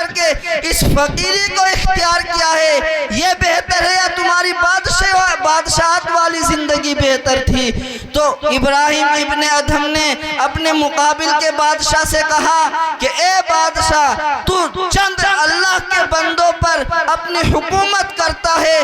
کر کے اس فقیری کو اختیار کیا ہے، یہ بہتر ہے یا تمہاری بادشاہت والی زندگی بہتر تھی؟ تو ابراہیم ابن ادھم نے اپنے مقابل کے بادشاہ سے کہا کہ اے بادشاہ، تو چند اللہ کے بندوں پر اپنی حکومت کرتا ہے،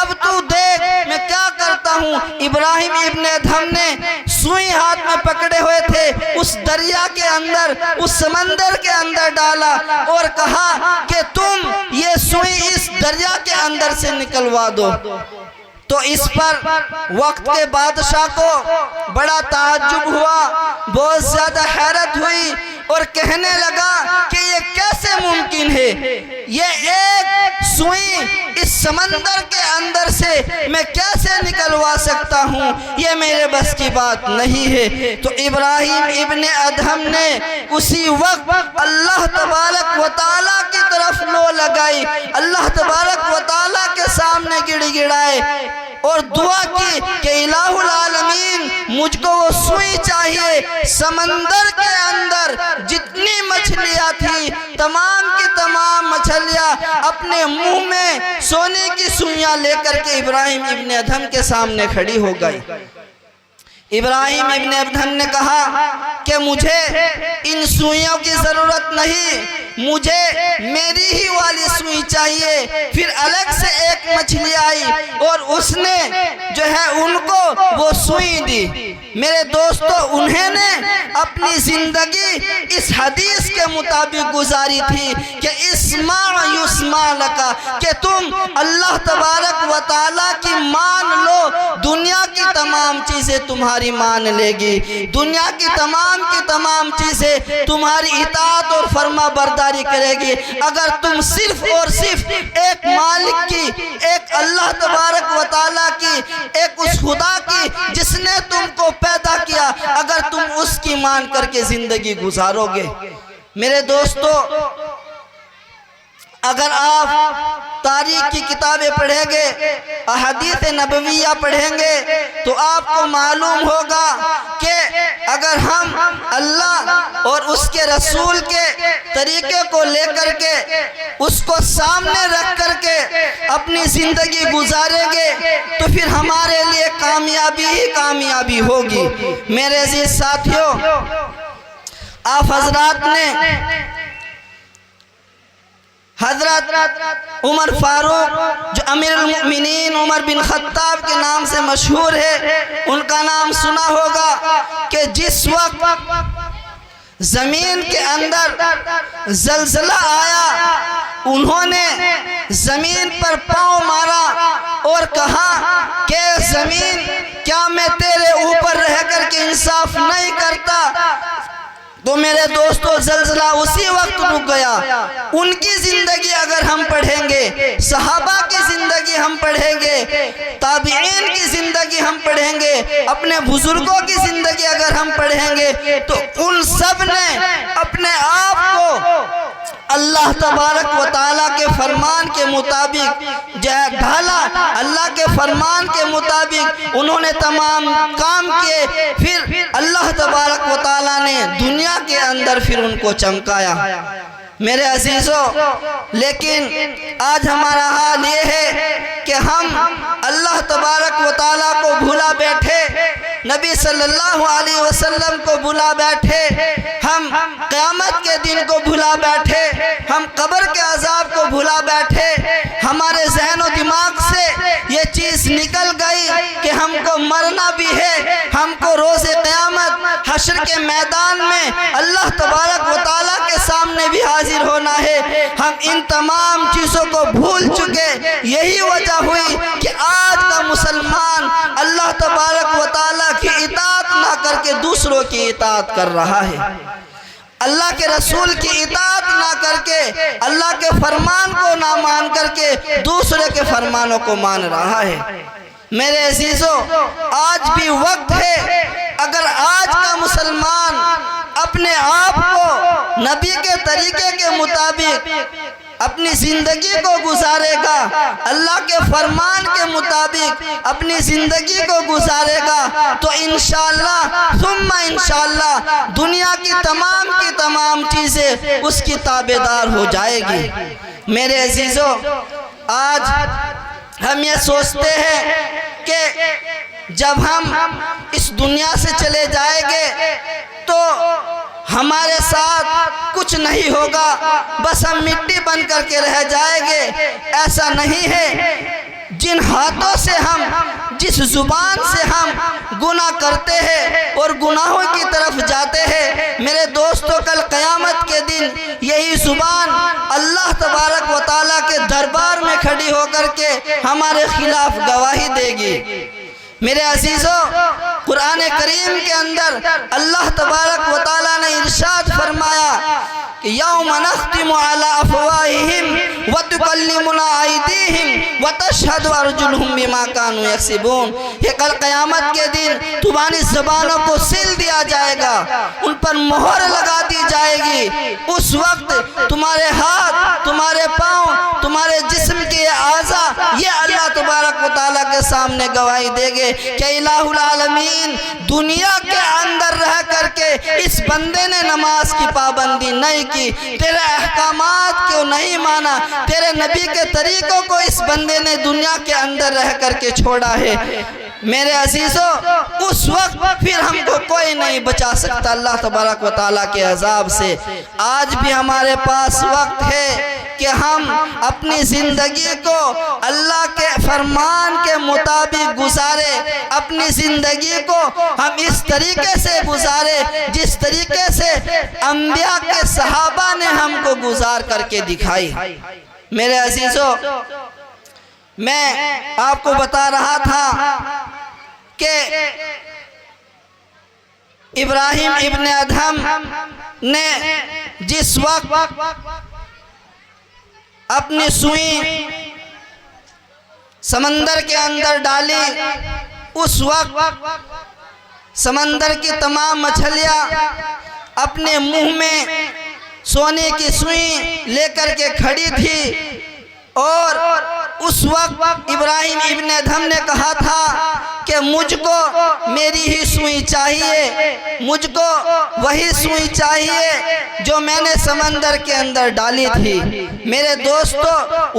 اب تو دیکھ میں کیا کرتا ہوں۔ ابراہیم ابن ادھم نے سوئی ہاتھ میں پکڑے ہوئے تھے، اس دریا کے اندر، اس سمندر کے اندر ڈالا اور کہا کہ تم یہ سوئی اس دریا کے اندر سے نکلوا دو۔ تو اس پر وقت کے بادشاہ کو بڑا تعجب ہوا، بہت زیادہ حیرت ہوئی اور کہنے لگا کہ یہ کیسے ممکن ہے، یہ ایک سوئی اس سمندر کے اندر سے میں کیسے نکلوا سکتا ہوں، یہ میرے بس کی بات نہیں ہے۔ تو ابراہیم ابن ادھم نے اسی وقت اللہ تبارک و تعالیٰ کی طرف لو لگائی، اللہ تبارک و تعالیٰ کے سامنے گڑ گڑائے اور دعا کی کہ الہ العالمین مجھ کو وہ سوئی چاہیے۔ سمندر کے اندر جتنی مچھلیاں تھیں، تمام کی تمام مچھلیاں اپنے منہ میں سونے کی سوئیاں لے کر کے ابراہیم ابن ادھم کے سامنے کھڑی ہو گئی۔ ابراہیم ابن ادھم نے کہا کہ مجھے ان سوئیوں کی ضرورت نہیں، مجھے میری ہی والی سوئی چاہیے۔ پھر الگ سے ایک مچھلی آئی اور اس نے جو ہے ان کو وہ سوئی دی۔ میرے دوستو، انہیں نے اپنی زندگی اس حدیث کے مطابق گزاری تھی کہ اسمع یسمع لکا، کہ تم اللہ تبارک و تعالیٰ کی مان لو، دنیا کی تمام چیزیں تمہاری مان لے گی، دنیا کی تمام چیزیں تمہاری اطاعت اور فرما برداری کرے گی۔ اگر تم صرف اور صرف ایک مالک کی، ایک اللہ تبارک و تعالیٰ کی، ایک اس خدا کی جس نے تم کو پیدا کیا، اگر تم اس کی مان کر کے زندگی گزارو گے۔ میرے دوستو، اگر آپ تاریخ کی کتابیں پڑھیں گے، احادیث نبویہ پڑھیں گے، تو آپ کو معلوم ہوگا کہ اگر ہم اللہ اور اس کے رسول کے طریقے کو لے کر کے، اس کو سامنے رکھ کر کے اپنی زندگی گزاریں گے تو پھر ہمارے لیے کامیابی ہی کامیابی ہوگی۔ میرے عزیز ساتھیوں، آپ حضرات نے حضرت عمر فاروق، جو امیر المؤمنین عمر بن خطاب کے نام سے مشہور ہے، ان کا نام سنا ہوگا کہ جس وقت زمین کے اندر زلزلہ آیا، انہوں نے زمین پر پاؤں مارا اور کہا کہ زمین، کیا میں تیرے اوپر رہ کر کے انصاف نہیں کرتا؟ تو میرے دوستو، زلزلہ اسی وقت رک گیا۔ ان کی زندگی اگر ہم پڑھیں گے، صحابہ کی زندگی ہم پڑھیں گے، تابعین کی زندگی ہم پڑھیں گے، اپنے بزرگوں کی زندگی اگر ہم پڑھیں گے، تو ان سب نے اپنے آپ کو اللہ تبارک و تعالیٰ کے فرمان کے مطابق ڈھالا، اللہ کے فرمان کے مطابق انہوں نے تمام کام کیے۔ پھر اللہ تبارک و تعالیٰ نے دنیا کے اندر پھر ان کو چمکایا۔ میرے عزیزوں، لیکن آج ہمارا حال یہ ہے کہ ہم اللہ تبارک و تعالیٰ کو بھولا بیٹھے، نبی صلی اللہ علیہ وسلم کو بھولا بیٹھے، ہم قیامت کے دن کو بھولا بیٹھے، ہم قبر کے عذاب کو بھولا بیٹھے۔ ہمارے ذہن و دماغ سے یہ چیز نکل گئی کہ ہم کو مرنا بھی ہے، ہم کو روز قیامت حشر کے میدان میں اللہ تبارک و تعالیٰ کے سامنے بھی حاضر ہونا ہے۔ ہم ان تمام چیزوں کو بھول چکے۔ یہی وجہ ہوئی کہ آج کا مسلمان اللہ تبارک و تعالیٰ کی اطاعت نہ کر کے دوسروں کی اطاعت کر رہا ہے، اللہ کے رسول کی اطاعت نہ کر کے، اللہ کے فرمان کو نہ مان کر کے دوسرے کے فرمانوں کو مان رہا ہے۔ میرے عزیزوں، آج بھی وقت ہے، اگر آج کا مسلمان اپنے آپ کو نبی کے طریقے کے مطابق اپنی زندگی کو گزارے گا، اللہ کے فرمان کے مطابق اپنی زندگی کو گزارے گا، تو انشاءاللہ ثم انشاءاللہ دنیا کی تمام چیزیں اس کی تابعدار ہو جائے گی۔ میرے عزیزو، آج ہم یہ سوچتے ہیں کہ جب ہم اس دنیا سے چلے جائیں گے تو ہمارے ساتھ کچھ نہیں ہوگا، بس ہم مٹی بن کر کے رہ جائیں گے۔ ایسا نہیں ہے۔ جن ہاتھوں سے ہم، جس زبان سے ہم گناہ کرتے ہیں اور گناہوں کی طرف جاتے ہیں، میرے دوستو کل قیامت کے دن یہی زبان اللہ تبارک و تعالیٰ کے دربار میں کھڑی ہو کر کے ہمارے خلاف گواہی دے گی۔ میرے عزیزو، قرآن کریم کے اندر اللہ تبارک و تعالیٰ نے ارشاد فرمایا کہ یوم نختم علی افواہہم وتکلمنا ایدیہم وتشہد ارجلہم بما کانوا یکسبون۔ یہ کل قیامت کے دن تمہاری زبانوں کو سل دیا جائے گا، ان پر مہر لگا دی جائے گی۔ اس وقت تمہارے ہاتھ، تمہارے پاؤں، تمہارے جسم کے اعضاء یہ اللہ تبارک و تعالیٰ کے سامنے گواہی دے گے کہ الہ العالمین دنیا کے اندر رہ کر کے اس بندے نے نماز کی پابندی نہیں کی، تیرے احکامات کو نہیں مانا، تیرے نبی کے طریقوں کو اس بندے نے دنیا کے اندر رہ کر کے چھوڑا ہے۔ میرے عزیزو، اس وقت پھر ہم کو کوئی نہیں بچا سکتا اللہ تبارک و تعالیٰ کے عذاب سے۔ آج بھی ہمارے پاس وقت ہے کہ ہم اپنی زندگی کو اللہ کے فرمان کے مطابق گزارے، اپنی زندگی کو ہم اس طریقے سے گزارے جس طریقے سے انبیاء کے صحابہ نے ہم کو گزار کر کے دکھائی۔ میرے عزیزو، میں آپ کو بتا رہا تھا کہ ابراہیم ابن ادھم نے جس وقت اپنی سوئی سمندر کے اندر ڈالی، اس وقت سمندر کی تمام مچھلیاں اپنے منہ میں سونے کی سوئی لے کر کے کھڑی تھی، اور اس وقت ابراہیم ابن ادھم نے کہا تھا کہ مجھ کو میری ہی سوئی چاہیے، مجھ کو وہی سوئی چاہیے جو میں نے سمندر کے اندر ڈالی تھی۔ میرے دوستو،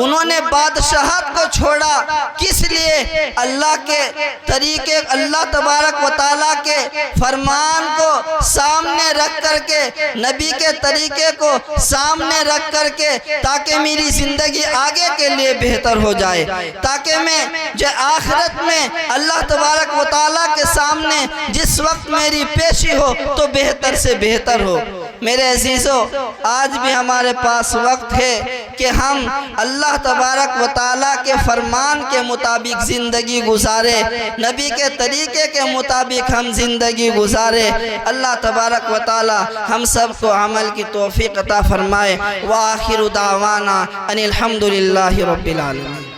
انہوں نے بادشاہت کو چھوڑا، کس لیے؟ اللہ کے طریقے، اللہ تبارک و تعالیٰ کے فرمان کو سامنے رکھ کر کے، نبی کے طریقے کو سامنے رکھ کر کے، تاکہ میری زندگی آگے کے لیے بہتر ہو جائے، تاکہ میں جو آخرت میں اللہ تبارک و تعالیٰ کے سامنے جس وقت میری پیشی ہو تو بہتر سے بہتر ہو۔ میرے عزیزو، آج بھی ہمارے پاس وقت ہے کہ ہم اللہ تبارک و تعالیٰ کے فرمان کے مطابق زندگی گزارے، نبی کے طریقے کے مطابق ہم زندگی گزارے۔ اللہ تبارک و تعالیٰ ہم سب کو عمل کی توفیق عطا فرمائے۔ وآخر دعوانا ان الحمدللہ رب العالمین۔